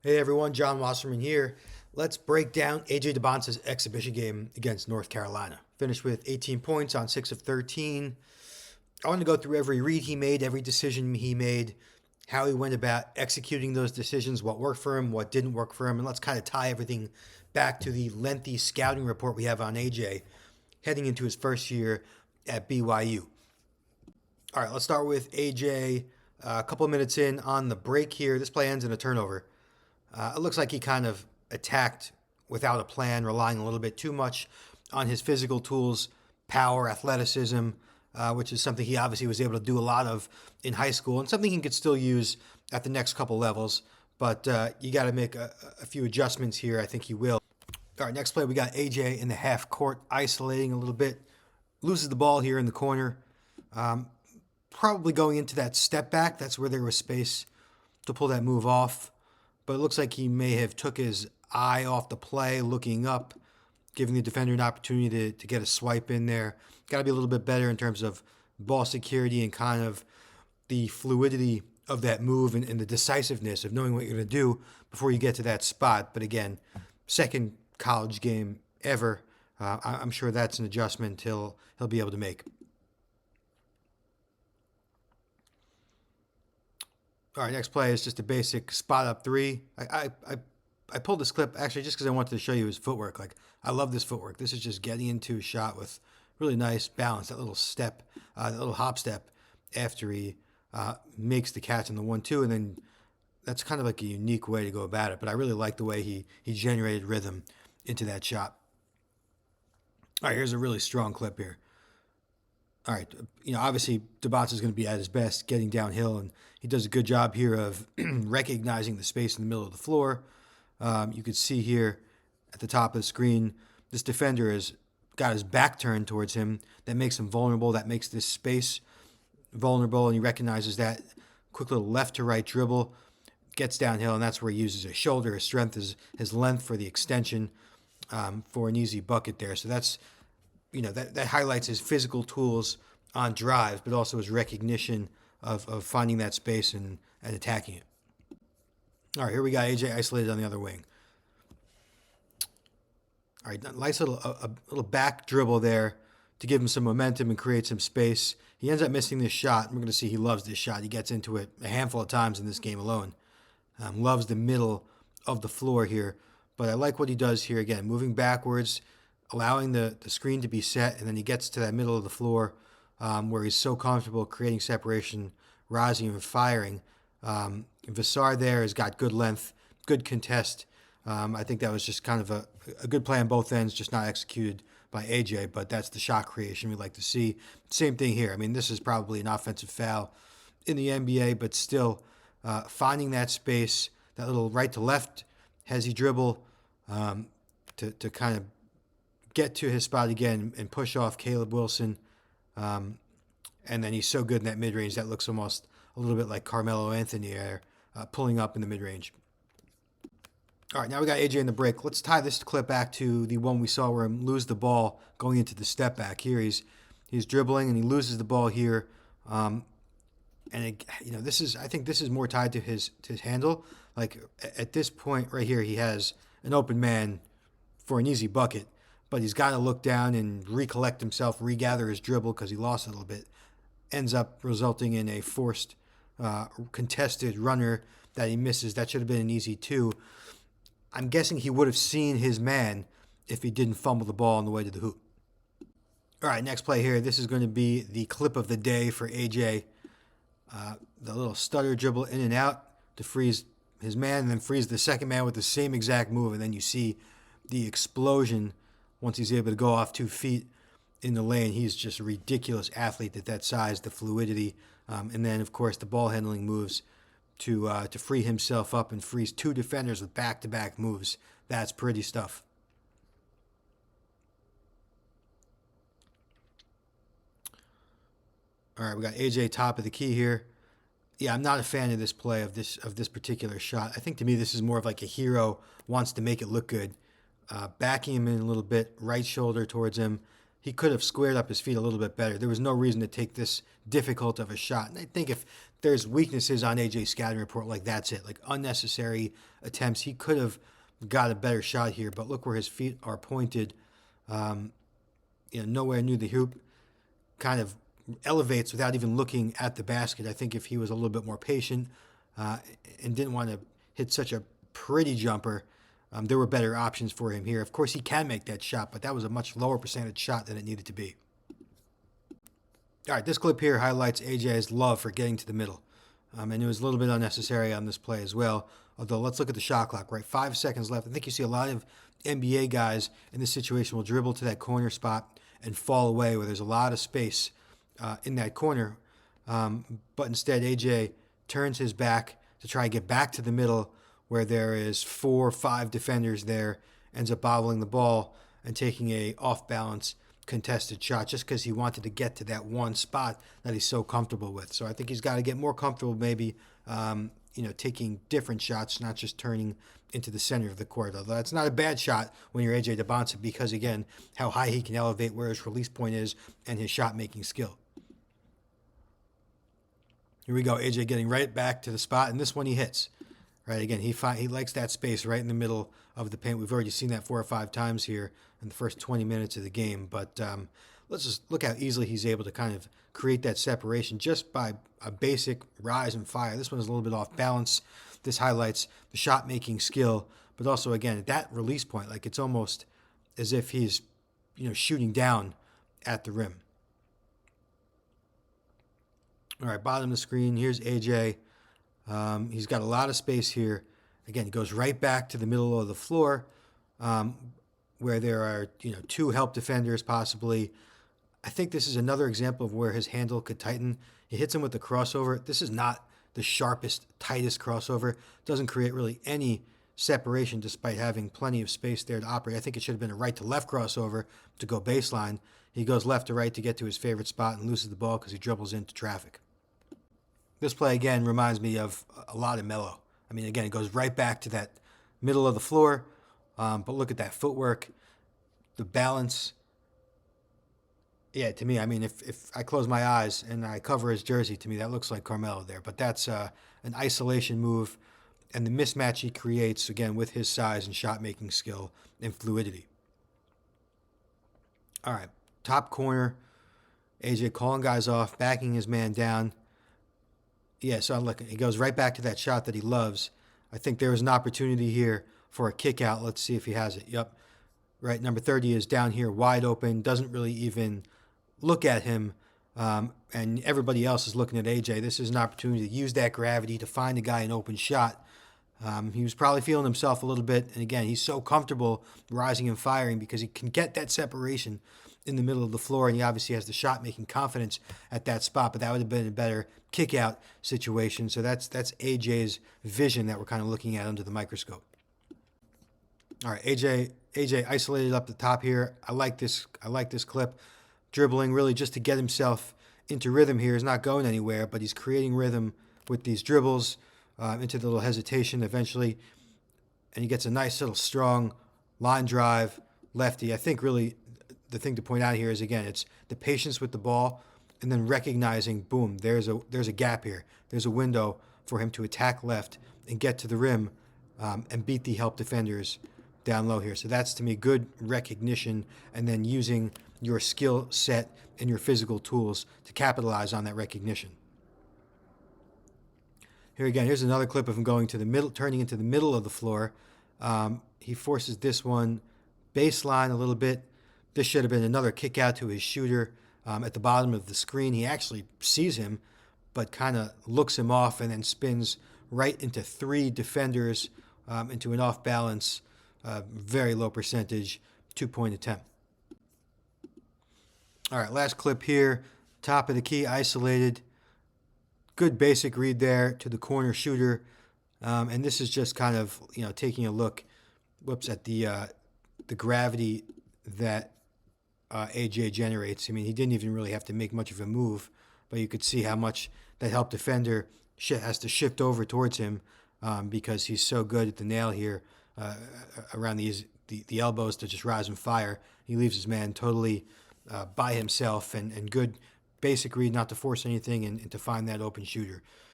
Hey everyone, John Wasserman here. Let's break down AJ Dybantsa's exhibition game against North Carolina. Finished with 18 points on 6 of 13. I want to go through every read he made, every decision he made, how he went about executing those decisions, what worked for him, what didn't work for him, and let's kind of tie everything back to the lengthy scouting report we have on AJ heading into his first year at BYU. All right, let's start with AJ. A couple of minutes in on the break here. This play ends in a turnover. It looks like he kind of attacked without a plan, relying a little bit too much on his physical tools, power, athleticism, which is something he obviously was able to do a lot of in high school and something he could still use at the next couple levels. But you got to make a few adjustments here. I think he will. All right, next play, we got AJ in the half court, isolating a little bit. Loses the ball here in the corner. Probably going into that step back. That's where there was space to pull that move off. But it looks like he may have took his eye off the play, looking up, giving the defender an opportunity to get a swipe in there. Got to be a little bit better in terms of ball security and kind of the fluidity of that move and the decisiveness of knowing what you're going to do before you get to that spot. But again, second college game ever. I'm sure that's an adjustment he'll be able to make. All right, next play is just a basic spot up three. I pulled this clip actually just because I wanted to show you his footwork. Like, I love this footwork. This is just getting into a shot with really nice balance. That little step, that little hop step after he makes the catch in the 1-2, and then that's kind of like a unique way to go about it. But I really like the way he generated rhythm into that shot. All right, here's a really strong clip here. All right, obviously Dybantsa is going to be at his best getting downhill, and he does a good job here of recognizing the space in the middle of the floor. You could see here at the top of the screen, this defender has got his back turned towards him. That makes him vulnerable. That makes this space vulnerable, and he recognizes that. Quick little left to right dribble, gets downhill, and that's where he uses his shoulder, his strength, his length for the extension for an easy bucket there. So that's that highlights his physical tools on drives, but also his recognition of finding that space and attacking it. All right, here we got AJ isolated on the other wing. All right, nice little back dribble there to give him some momentum and create some space. He ends up missing this shot. We're going to see he loves this shot. He gets into it a handful of times in this game alone. Loves the middle of the floor here. But I like what he does here again, moving backwards, allowing the screen to be set, and then he gets to that middle of the floor where he's so comfortable creating separation, rising and firing. Vassar there has got good length, good contest. I think that was just kind of a good play on both ends, just not executed by AJ, but that's the shot creation we like to see. Same thing here. I mean, this is probably an offensive foul in the NBA, but still finding that space, that little right to left hezzy dribble to kind of get to his spot again and push off Caleb Wilson. And then he's so good in that mid-range that looks almost a little bit like Carmelo Anthony there, pulling up in the mid-range. All right, now we got AJ in the break. Let's tie this clip back to the one we saw where he lose the ball going into the step back. Here he's dribbling and he loses the ball here. This is, I think this is more tied to his handle. Like at this point right here, he has an open man for an easy bucket, but he's got to look down and recollect himself, regather his dribble because he lost a little bit. Ends up resulting in a forced, contested runner that he misses. That should have been an easy two. I'm guessing he would have seen his man if he didn't fumble the ball on the way to the hoop. All right, next play here. This is going to be the clip of the day for AJ. The little stutter dribble in and out to freeze his man and then freeze the second man with the same exact move. And then you see the explosion once he's able to go off 2 feet in the lane. He's just a ridiculous athlete at that size, the fluidity. And then, of course, the ball handling moves to free himself up and freeze 2 defenders with back-to-back moves. That's pretty stuff. All right, we got AJ top of the key here. Yeah, I'm not a fan of this play of this particular shot. I think to me this is more of like a hero wants to make it look good. Backing him in a little bit, right shoulder towards him. he could have squared up his feet a little bit better. There was no reason to take this difficult of a shot. And I think if there's weaknesses on AJ's scouting report, like that's it, like unnecessary attempts. He could have got a better shot here, but look where his feet are pointed. Nowhere near the hoop. Kind of elevates without even looking at the basket. I think if he was a little bit more patient and didn't want to hit such a pretty jumper, there were better options for him here. Of course, he can make that shot, but that was a much lower percentage shot than it needed to be. All right, this clip here highlights AJ's love for getting to the middle. And it was a little bit unnecessary on this play as well. Although, let's look at the shot clock, right? 5 seconds left. I think you see a lot of NBA guys in this situation will dribble to that corner spot and fall away where there's a lot of space in that corner. But instead, AJ turns his back to try and get back to the middle where there is 4 or 5 defenders there, ends up bobbling the ball and taking a off-balance contested shot just because he wanted to get to that one spot that he's so comfortable with. So I think he's got to get more comfortable maybe, taking different shots, not just turning into the center of the court. Although that's not a bad shot when you're AJ Dybantsa because, again, how high he can elevate, where his release point is, and his shot-making skill. Here we go, AJ getting right back to the spot, and this one he hits. Right, again, he likes that space right in the middle of the paint. We've already seen that 4 or 5 times here in the first 20 minutes of the game. But let's just look how easily he's able to kind of create that separation just by a basic rise and fire. This one is a little bit off balance. This highlights the shot-making skill, but also, again, at that release point, like it's almost as if he's, shooting down at the rim. All right, bottom of the screen, here's AJ. He's got a lot of space here. Again, he goes right back to the middle of the floor where there are, 2 help defenders possibly. I think this is another example of where his handle could tighten. He hits him with the crossover. This is not the sharpest, tightest crossover. Doesn't create really any separation despite having plenty of space there to operate. I think it should have been a right to left crossover to go baseline. He goes left to right to get to his favorite spot and loses the ball because he dribbles into traffic. This play, again, reminds me of a lot of Melo. I mean, again, it goes right back to that middle of the floor. But look at that footwork, the balance. Yeah, to me, I mean, if I close my eyes and I cover his jersey, to me, that looks like Carmelo there. But that's an isolation move. And the mismatch he creates, again, with his size and shot-making skill and fluidity. All right, top corner. AJ calling guys off, backing his man down. Yeah, so look, he goes right back to that shot that he loves. I think there was an opportunity here for a kick out. Let's see if he has it. Yep. Right, number 30 is down here wide open, doesn't really even look at him, and everybody else is looking at AJ. This is an opportunity to use that gravity to find a guy an open shot. He was probably feeling himself a little bit, and again, he's so comfortable rising and firing because he can get that separation in the middle of the floor, and he obviously has the shot-making confidence at that spot, but that would have been a better kick-out situation. So that's AJ's vision that we're kind of looking at under the microscope. All right, AJ isolated up the top here. I like this clip. Dribbling really just to get himself into rhythm here. He's not going anywhere, but he's creating rhythm with these dribbles into the little hesitation eventually. And he gets a nice little strong line drive, lefty. I think really the thing to point out here is, again, it's the patience with the ball and then recognizing, boom, there's a gap here. There's a window for him to attack left and get to the rim and beat the help defenders down low here. So that's, to me, good recognition and then using your skill set and your physical tools to capitalize on that recognition. Here again, here's another clip of him going to the middle, turning into the middle of the floor. He forces this one baseline a little bit. This should have been another kick out to his shooter at the bottom of the screen. He actually sees him, but kind of looks him off and then spins right into 3 defenders into an off-balance, very low percentage, 2-point attempt. All right, last clip here. Top of the key, isolated. Good basic read there to the corner shooter. And this is just kind of, taking a look, at the gravity that AJ generates. I mean, he didn't even really have to make much of a move, but you could see how much that help defender has to shift over towards him because he's so good at the nail here around the elbows to just rise and fire. He leaves his man totally by himself, and good basic read not to force anything and to find that open shooter.